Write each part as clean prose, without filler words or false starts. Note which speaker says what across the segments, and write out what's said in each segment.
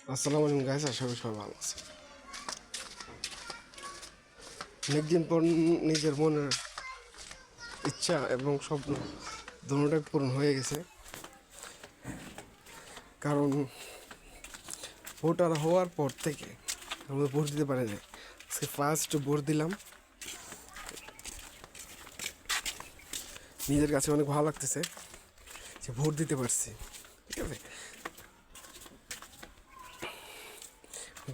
Speaker 1: আসসালামু আলাইকুম গাইস, আশা করি সবাই ভালো আছে। অনেকদিন পর নিজের মনের ইচ্ছা এবং স্বপ্ন দুটোটাই পূরণ হয়ে গেছে। কারণ ভোটার হওয়ার পর থেকে আমরা ভোট দিতে পারি না। আজকে ফার্স্ট ভোট দিলাম, নিজের কাছে অনেক ভালো লাগতেছে যে ভোট দিতে পারছি। ঠিক আছে,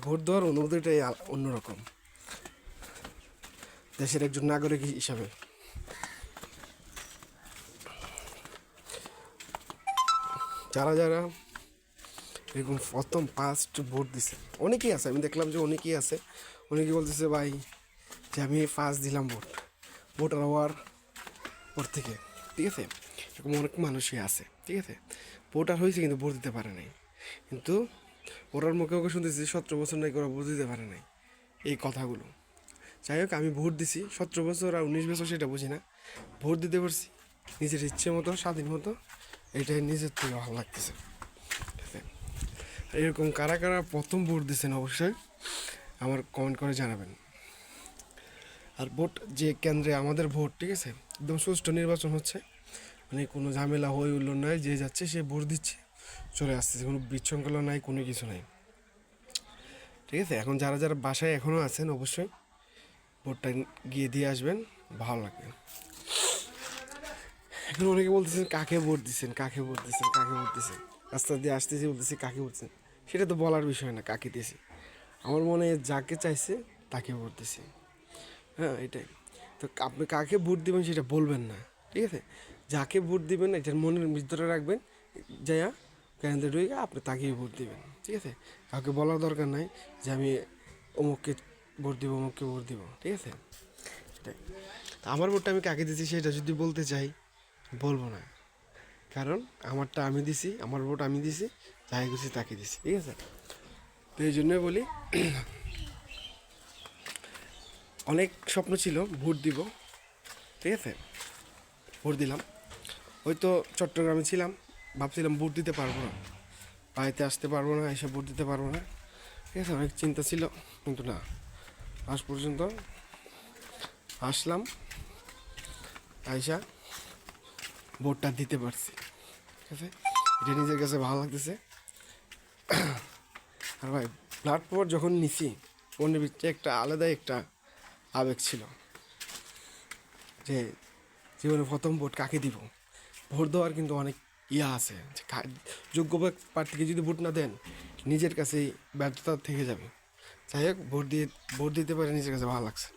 Speaker 1: ভোট দেওয়ার অনুভূতিটাই অন্যরকম। দেশের একজন নাগরিক হিসাবে যারা যারা এরকম প্রথম ফার্স্ট ভোট দিছে, অনেকেই আছে, আমি দেখলাম যে অনেকেই আছে। অনেকেই বলতেছে ভাই যে আমি ফার্স্ট দিলাম ভোটার হওয়ার পর থেকে। ঠিক আছে, এরকম অনেক মানুষই আছে। ঠিক আছে, ভোটার হয়েছে কিন্তু ভোট দিতে পারে নাই। কিন্তু ওরার মুখে মুখে শুনতেছি 17 বছর নাকি ওরা ভোট দিতে পারে নাই, এই কথাগুলো। যাই হোক, আমি ভোট দিছি 17 বছর আর 19 বছর সেটা বুঝি না, ভোট দিতে পারছি নিজের ইচ্ছে মতো, স্বাধীন মতো। এটাই নিজের থেকে ভালো লাগতেছে। ঠিক আছে, এরকম কারা কারা প্রথম ভোট দিচ্ছেন অবশ্যই আমার কমেন্ট করে জানাবেন। আর ভোট যে কেন্দ্রে আমাদের ভোট, ঠিক আছে, একদম সুষ্ঠু নির্বাচন হচ্ছে, মানে কোনো ঝামেলা হয়ে উঠল নাই, যে যাচ্ছে সে ভোট দিচ্ছে চলে আসতেছে, কোনো বিশৃঙ্খলা নাই, কোনো কিছু নাই। ঠিক আছে, এখন যারা যারা বাসায় এখনও আছেন অবশ্যই ভোটটা গিয়ে দিয়ে আসবেন, ভালো লাগবে। এখন অনেকে বলতেছেন কাকে ভোট দিচ্ছেন, কাকে ভোট দিচ্ছেন, কাকে ভোট দিচ্ছেন, রাস্তা দিয়ে আসতেছি বলতেছি কাকে ভোট দিচ্ছেন। সেটা তো বলার বিষয় না কাকে দিয়েছি, আমার মনে যাকে চাইছে তাকে ভোট দিছি। হ্যাঁ, এটাই তো। আপনি কাকে ভোট দিবেন সেটা বলবেন না, ঠিক আছে। যাকে ভোট দিবেন এটার মনের ভিতরে রাখবেন, যাইয়া কেন্দ্রে ঢুকে আপনি তাকেই ভোট দিবেন। ঠিক আছে, কাউকে বলার দরকার নাই যে আমি অমুককে ভোট দিব, অমুককে ভোট দিব। ঠিক আছে, সেটাই। আমার ভোটটা আমি কাকে দিছি সেটা যদি বলতে চাই বলবো না, কারণ আমারটা আমি দিছি, আমার ভোট আমি দিছি, যাই খুশি তাকে দিছি। ঠিক আছে, তো এই জন্যই বলি অনেক স্বপ্ন ছিল ভোট দিব। ঠিক আছে, ভোট দিলাম, হয়তো চট্টগ্রামে ছিলাম, ভাবছিলাম ভোট দিতে পারবো না, বাড়িতে আসতে পারবো না, এসে ভোট দিতে পারবো না। ঠিক আছে, অনেক চিন্তা ছিল, কিন্তু না, আজ পর্যন্ত আসলাম, আইসা ভোটটা দিতে পারছি। ঠিক আছে, এটা নিজের কাছে ভালো লাগতেছে। আর ভাই, ব্লাড পাওয়ার যখন নিছি মনের ভিতরে একটা আলাদাই একটা আবেগ ছিল যে জীবনে প্রথম ভোট কাকে দিব। ভোট দেওয়ার কিন্তু অনেক আছে যে যোগ্য প্রার্থীকে যদি ভোট না দেন নিজের কাছেই ব্যর্থতা থেকে যাবে। যাই হোক, ভোট দিতে পারে নিজের কাছে ভালো লাগছে।